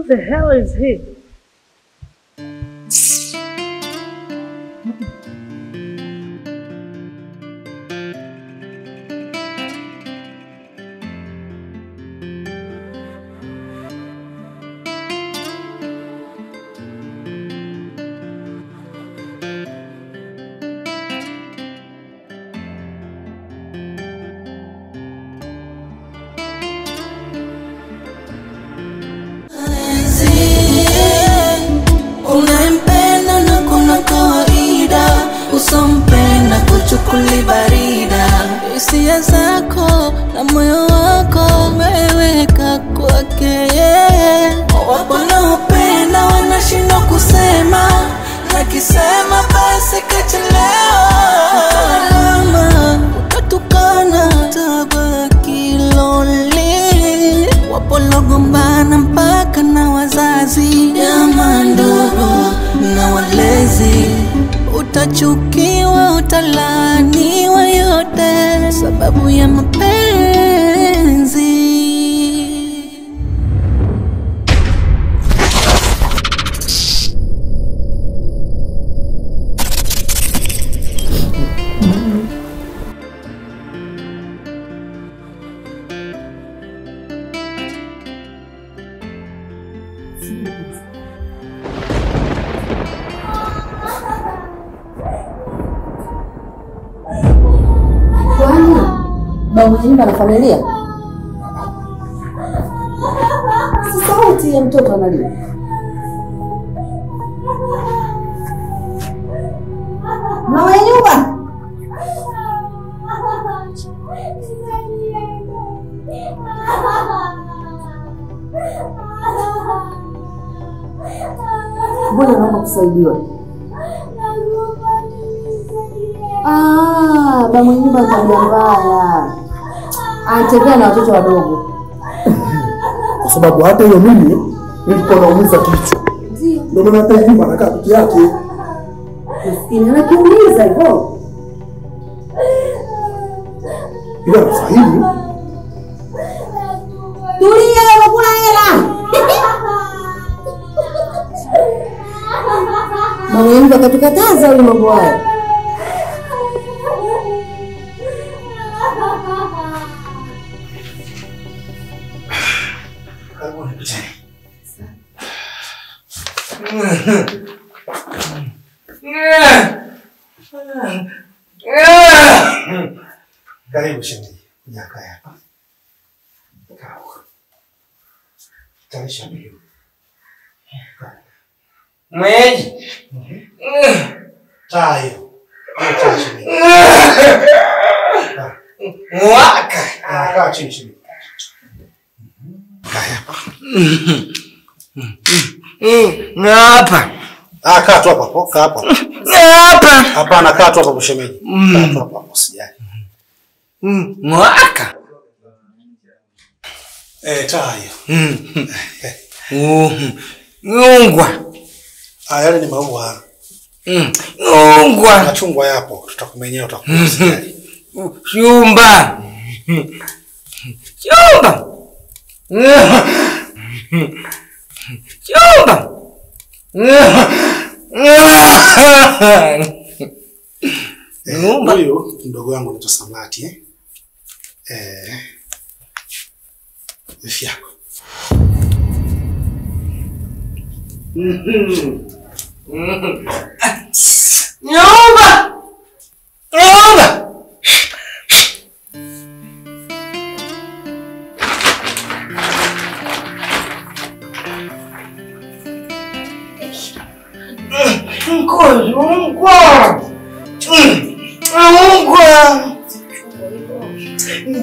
What the hell is he? Usompenda kuchukuli barida, hisia zako na moyo wako umeweka kwake. Wapo wanaopenda wanashindwa kusema, na kisema basi kachelewa. Utalama, utatukana, utabaki lonely. Wapo walogombana mpaka na wazazi, jamaa ndugu na walezi. Utachukiwa, utalaaniwa, yote sababu ya mapenzi. Babu nyumba na familia. Si sauti ya mtoto analia. Mama ya nyumba. Mbona naomba kusaidiwa? Babu nyumba ni tabia mbaya. Anatembea na watoto wadogo. Kwa sababu hata hiyo mimi nilikuwa naumiza kichwa. Ndio maana hata nyumba anakaa peke yake. Maskini anakiuliza hivyo. Ila nafahimu. Tulia wewe, kuna hela. Mama yangu akatukataza huyu mambo haya. Karibu shemeji. Nyaka hapa. Kaa. Tarisha mbio. Mweji. Tayo. Kaa shemeji. Mwaka. Kaa chini shemeji. Kaa hapa. Ngapa. Kaa tu hapo, kaa hapo. Ngapa. Hapana, kaa tu hapo shemeji. Kaa tu hapo, usijali. Mwaka. Tayo. Ngungwa. Yale ni maua. Ngungwa. Machungwa yapo, tutakumenyea utakusijali. Shumba. Shumba. Shumba. Huyu mdogo wangu anaitwa Samati wifi yako. Nyumba. Nyumba.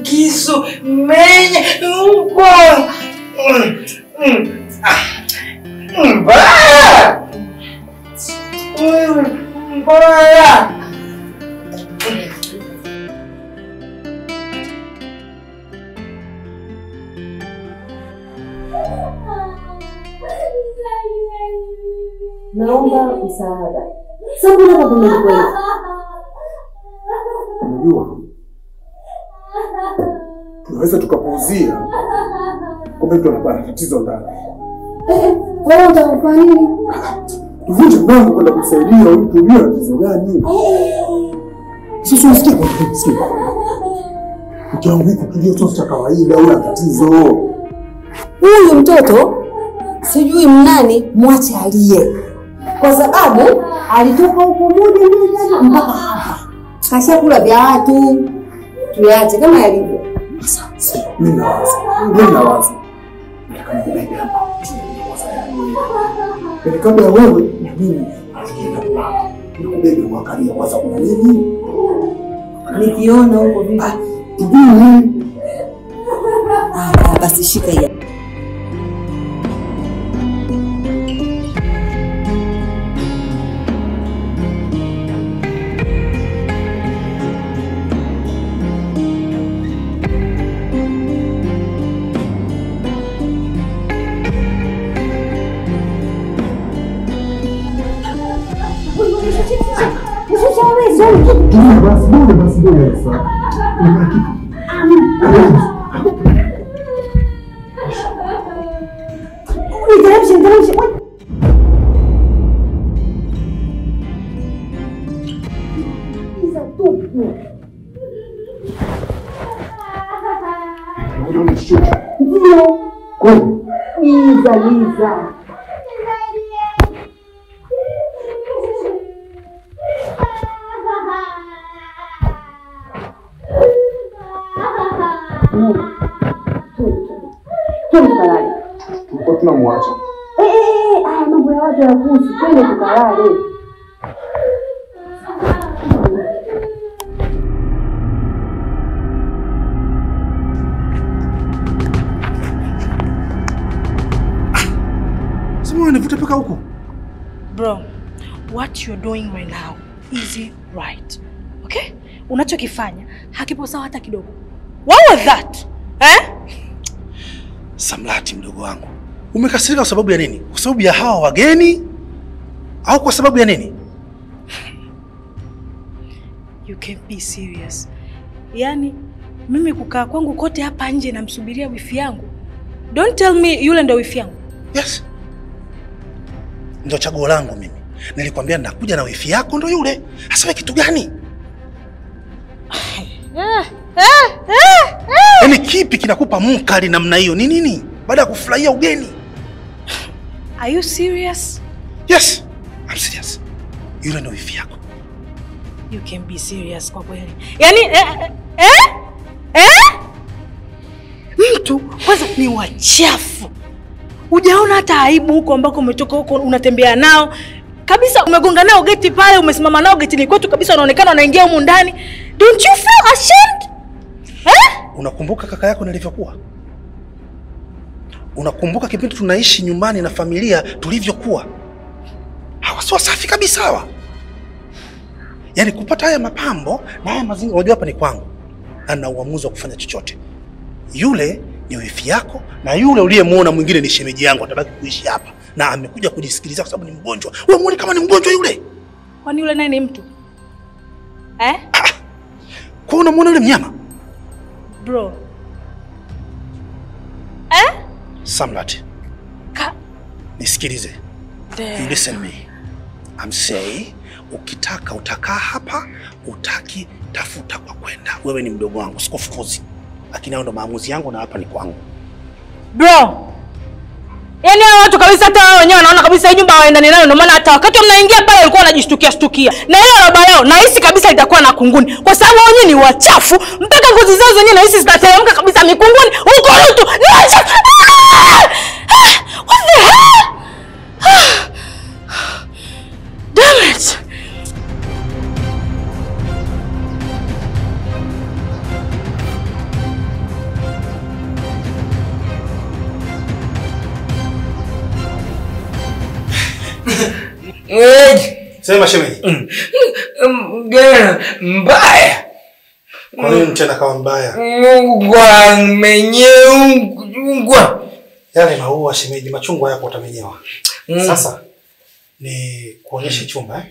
Kisu menye mbaya. Mbaya. Naomba msaada. Sababu na baba mwenyewe. Unajua? Tunaweza tukapuuzia kumbe mtu anapata tatizo ndani. Wewe utakufanya nini? Vunja mlango kwenda kusaidia mtu bila tatizo gani? Sisi usikie kwa sikia. Ukianguka kilio tu cha kawaida una tatizo. Huyu mtoto sijui mnani mwache alie. Kwa sababu alitoka huko moja mpaka hapa. Kashakula vya watu. Tuache kama yalivyo. Mimi nawaza. Kabla wewe na mimi nikubebe mwangalia kwanza kuna nini? Nikiona huko vipi? Basi shika hiyo. Liza. Tulikuwa tunamwacha. Mambo ya watu ya kuhusu, twende tukalale. Sema nivuta paka huko. Bro, what you're doing right now isn't right. Okay? Unachokifanya hakipo sawa hata kidogo. What was that? Samlati mdogo wangu. Umekasirika kwa sababu ya nini? Kwa sababu ya hawa wageni au kwa sababu ya nini? You can't be serious. Yaani mimi kukaa kwangu kote hapa nje namsubiria wifi yangu. Don't tell me yule ndo wifi yangu. Yes. Ndio chaguo langu mimi. Nilikwambia nakuja na wifi yako ndo yule. Hasa kitu gani? Yaani kipi kinakupa mkali namna hiyo? Ni nini? Baada ya kufurahia ugeni. Are you serious? Yes. I'm serious. Yule ndo wifi yako. You can be serious kwa kweli. Yaani mtu kwanza ni wachafu. Hujaona hata aibu huko ambako umetoka huko unatembea nao. Kabisa umegonga nao geti pale, umesimama nao getini kwetu kabisa unaonekana unaingia huko ndani. Don't you feel ashamed? Unakumbuka kaka yako nilivyokuwa? Unakumbuka kipindi tunaishi nyumbani na familia tulivyokuwa? Hawa sio safi kabisa hawa. Yaani kupata haya mapambo na haya mazingira, unajua hapa ni kwangu. Ana uamuzi wa kufanya chochote. Yule ni wifi yako na yule uliyemuona mwingine ni shemeji yangu, atabaki kuishi hapa. Na amekuja kujisikiliza kwa sababu ni mgonjwa. Wewe muone kama ni mgonjwa yule. Kwani yule naye ni mtu? Kwa unamuona yule mnyama? Bro. Samlat. Nisikilize. You listen me. I'm saying ukitaka utakaa hapa, utaki tafuta kwa kwenda. Wewe ni mdogo wangu, sikufukuzi. Lakini hao ndo maamuzi yangu na hapa ni kwangu. Bro. Yaani hao watu kabisa hata wao wenyewe wanaona kabisa hii nyumba waendani nayo, ndio maana hata wakati mnaingia pale walikuwa wanajishtukia. Na ile roba yao nahisi kabisa itakuwa na kunguni. Kwa sababu wao wenyewe ni wachafu, mpaka ngozi zao zenyewe nahisi zitateremka kabisa mikunguni. Huko mtu ni wachafu. What the hell? Damn it. Sema shemeji. Gana mbaya. Kwa nini tena kama mbaya? Kwa menyeungwa. Yale maua shemeji, machungwa yako utamenyewa. Sasa ni kuonyesha chumba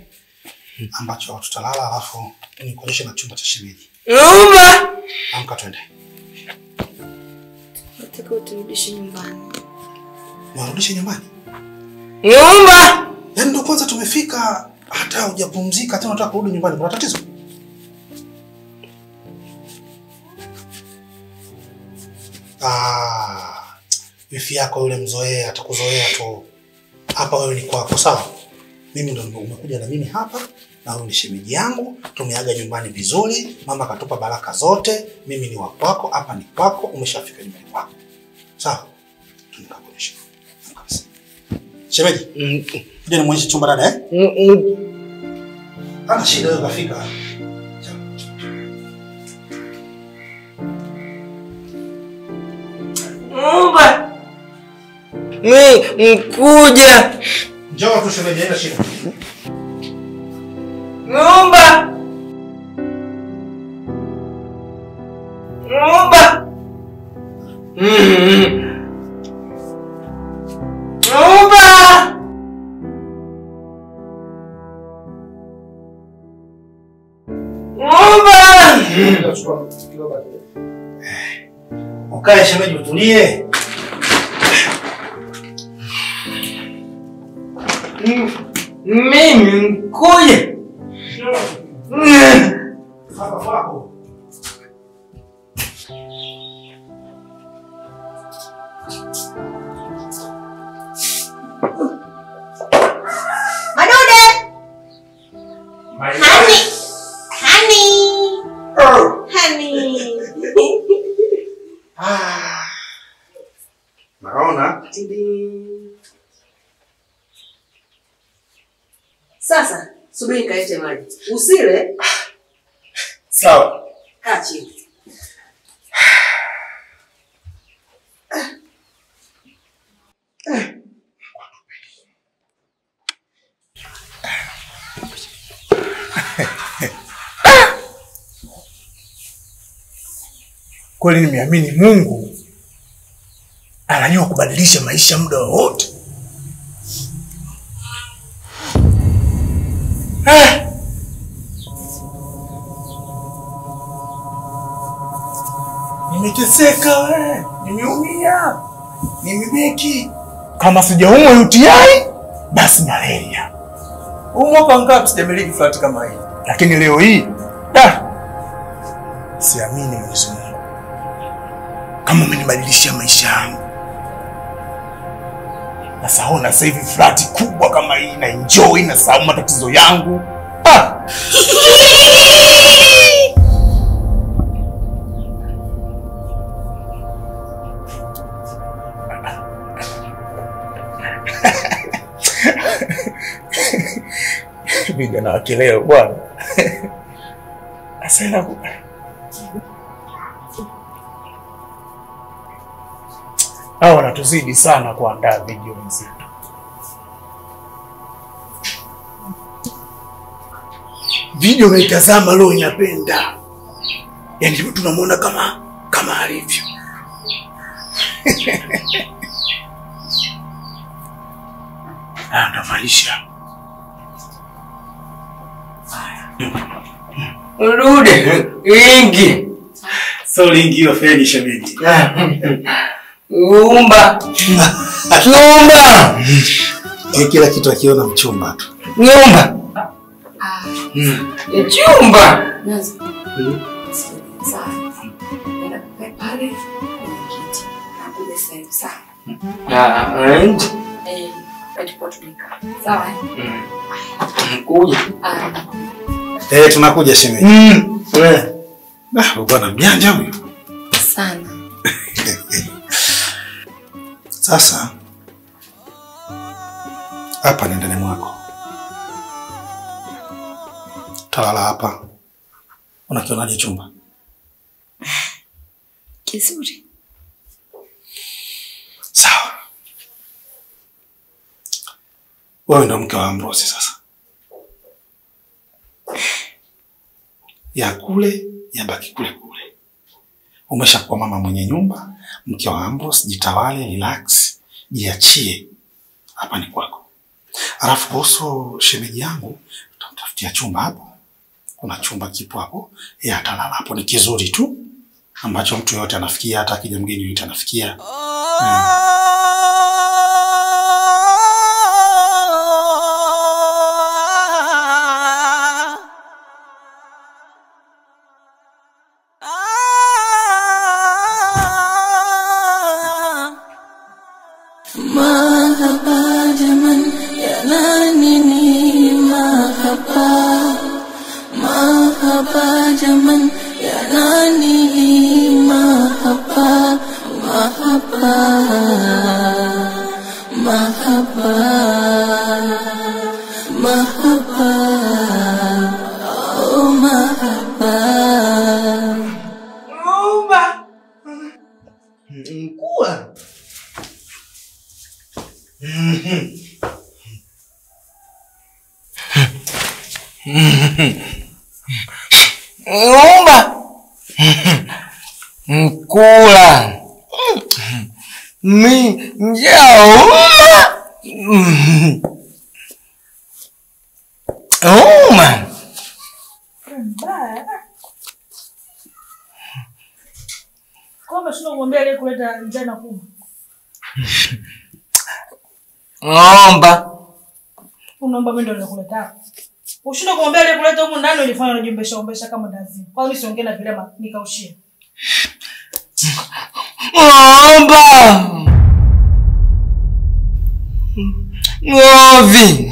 ambacho tutalala, alafu ni kuonyesha na chumba cha shemeji. Nyumba. Amka twende. Nataka uturudishe nyumbani. Niwarudishe nyumbani? Nyumba. Yaani ndio kwanza tumefika hata hujapumzika tena unataka kurudi nyumbani. Kuna tatizo? Wifi yako yule mzoea atakuzoea tu. Hapa wewe ni kwako, sawa? Mimi ndo umekuja na mimi hapa na wewe ni shemeji yangu. Tumeaga nyumbani vizuri, mama katupa baraka zote. Mimi ni wa kwako, hapa ni kwako, umeshafika nyumbani kwako. Sawa? Tunakuonyesha. Shemeji, kuja nimuonyeshe chumba dada Hana shida wewe kafika. Nyumba. Mkuja. Njoo tu shemeji, haina shida. Nyumba. Nyumba. Nyumba. Ukae shemeji utulie. Mimi mkuja. Hapa kwako. Madude! Honey! Naona? Sasa subiri kaete maji. Usile. Sawa. Kaa chini. Kweli nimeamini Mungu anajua kubadilisha maisha muda wote. Nimeteseka wewe, nimeumia, nimebeki. Kama sijaumwa UTI, basi malaria. Mwaka ngapi sijamiliki flat kama hii. Lakini leo hii, siamini Mwenyezi Mungu kama umenibadilishia maisha yangu. Nasaona sasa hivi flat kubwa kama hii na enjoy na sahau matatizo yangu. Vijana wakileo bwana. Asena hao wanatuzidi sana kuandaa video nzito. Video unaitazama leo inapenda. Yaani tunamuona kama alivyo. Ndavalisha. Rude, ingi. So lingi hiyo feni shemeji. Nyumba. Nyumba. Kila kitu akiona mchumba tu. Nyumba. Chumba. Nazo. Sawa. Nenda kukaa pale kwenye kiti. Nakuja sasa hivi, sawa? And Tumekaa. Sawa? kuja. Tunakuja shemeji. Bwana mjanja huyo. Sana. Sasa hapa ni ndani mwako. Talala hapa. Unakionaje chumba? Kizuri. Sawa. Wewe ndo mke wa Ambrose sasa. Ya kule, ya baki kule kule. Umeshakuwa mama mwenye nyumba, mke wa Ambrose, jitawale, relax, jiachie. Hapa ni kwako. Alafu kuhusu shemeji yangu, tutamtafutia chumba hapo. Kuna chumba kipo hapo, yeye atalala hapo, ni kizuri tu ambacho mtu yote anafikia, hata akija mgeni yote anafikia. Ng'omba. Mkula. Njauma. Uma. Kwa shida kumwambia ile kuleta njana kubwa. Ng'omba. Unaomba mimi ndo ninakuleta. Ushinda kumwambia ile kuleta huko ndani ulifanya unajimbesha ombesha kama ndazi. Kwa nini siongee na vile nikaushia? Ng'omba. Ngovi.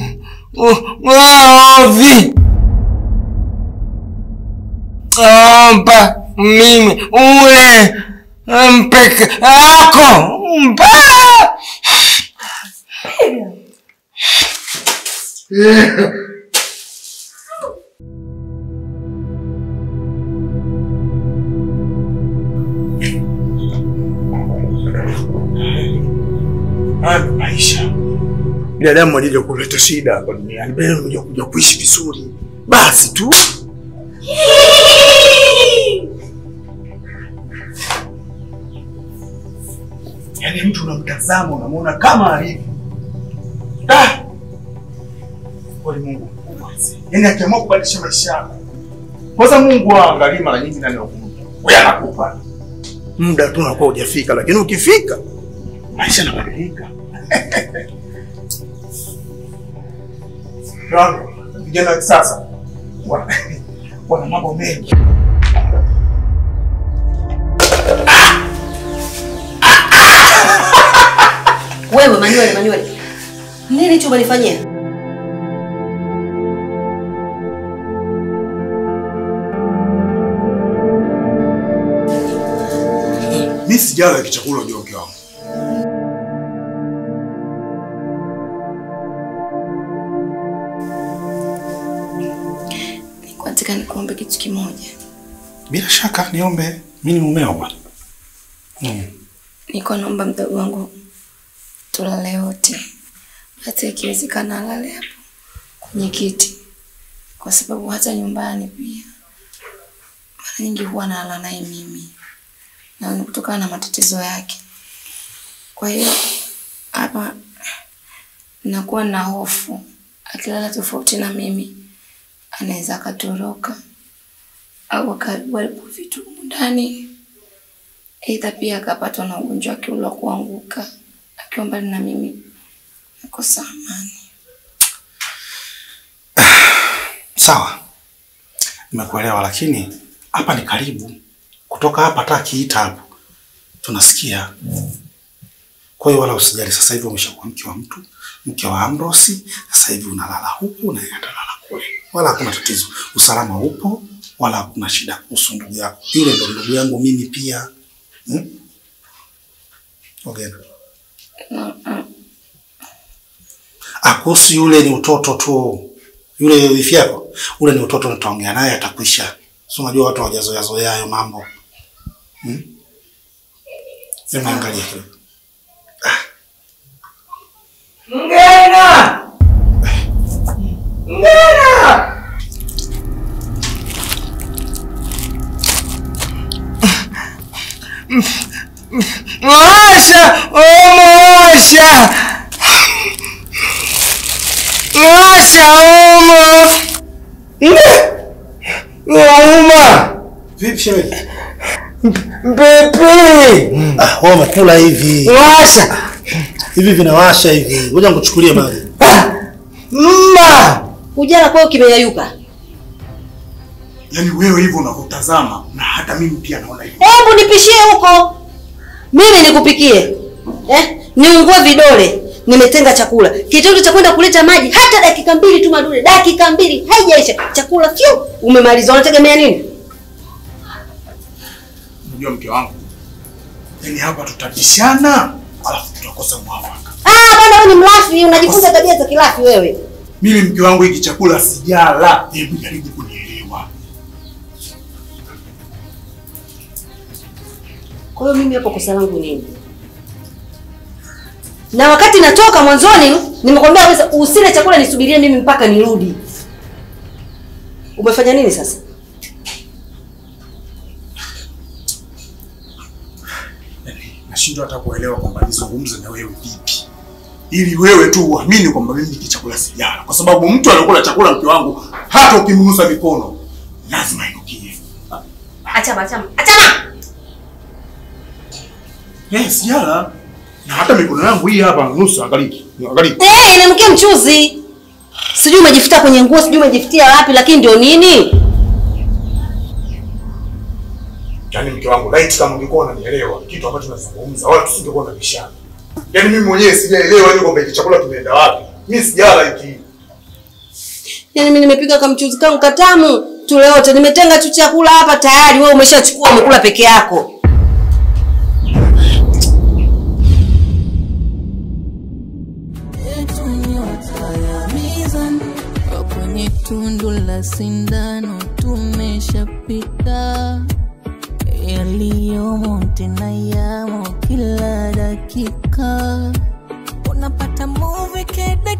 Ngovi. Ng'omba. Mimi ule mpeke ako mbaya. Maisha. Binadamu alija kuleta shida hapa duniani, bali unajua kuja kuishi vizuri. Basi tu. Yaani mtu unamtazama unamuona kama alivyo. Kwa Mungu. Yaani akiamua kubadilisha maisha yako. Kwanza Mungu aangalie mara nyingi nani wakumpa. Wewe anakupa. Muda tu unakuwa hujafika, lakini ukifika maisha yanabadilika. Ndio, vijana wa sasa wana mambo mengi. Wewe Manuel. Nini hicho umenifanyia? Mimi sijala kichakula ndio mke wangu. Nataka nikuombe kitu kimoja. Bila shaka niombe, mimi ni mumeo bwana. Niko naomba mdogo wangu tulale wote. Hata ikiwezekana alale hapo kwenye kiti. Kwa sababu hata nyumbani pia mara nyingi huwa nalala naye mimi. Na ni kutokana na matatizo yake. Kwa hiyo hapa nakuwa na hofu akilala tofauti na mimi anaweza akatoroka au akaribu vitu ndani. Aidha pia akapatwa na ugonjwa wake ule wa kuanguka akiwa mbali na mimi. Nakosa amani. Sawa. Nimekuelewa, lakini hapa ni karibu. Kutoka hapa hata kiita hapo tunasikia. Kwa hiyo wala usijali, sasa hivi umeshakuwa mke wa mtu, mke wa Ambrose, sasa hivi unalala huku na yeye atalala kule. Wala hakuna tatizo. Usalama upo, wala hakuna shida kuhusu ndugu yako. Yule ndo ndugu yangu mimi pia. Okay. Kuhusu yule ni utoto tu. Yule wifi yako, ule ni utoto, nitaongea naye atakwisha. Sio, unajua watu hawajazoea hayo mambo. Sema angalia kidogo. Ngena! Washa! Washa! Vipi shemeji? Pepe! Wewe umekula hivi. Washa! Hivi vinawasha hivi. Ngoja nikuchukulie maji. Ujala kwao kimeyayuka. Yaani wewe hivyo unakutazama na hata mimi pia naona hivyo. Hebu nipishie huko. Mimi nikupikie. Niungue vidole. Nimetenga chakula. Kitendo cha kwenda kuleta maji hata dakika 2 tu Madude. Dakika 2 haijaisha. Chakula fio umemaliza. Unategemea nini? Unajua mke wangu. Yaani hapa tutabishana, alafu tutakosa mwafaka. Bwana wewe ni mlafi, unajifunza tabia za kilafi wewe. Mimi mke wangu hiki chakula sijala. Hebu jaribu kunielewa. Kwa hiyo mimi hapo kosa langu nini? Na wakati natoka mwanzoni nimekwambia usile chakula nisubirie mimi mpaka nirudi. Umefanya nini sasa? Nashindwa hata kuelewa kwamba nizungumze na wewe vipi. Ili wewe tu uamini kwamba mimi ni chakula sijala. Kwa sababu mtu anakula chakula mke wangu hata ukimnusa mikono lazima inukie. Achama. Yes, sijala. Na hata mikono yangu hii hapa nusu angalia. Inanukia mchuzi. Sijui umejifuta kwenye nguo, sijui umejifutia wapi, lakini ndio nini? Yaani mke wangu, light kama ungekuwa unanielewa kitu ambacho tunazungumza, wala tusingekuwa na bishana. Yaani mimi mwenyewe sijaelewa hiyo kwamba hiki chakula kimeenda wapi. Mimi sijala hiki. Yaani mimi nimepika kama mchuzi kangu katamu, tule wote. Nimetenga tu chakula hapa tayari, wewe umeshachukua umekula peke yako. Kwenye tundu la sindano tumeshapita, yaliyomo tena yamo kila dakika. Unapata movie kede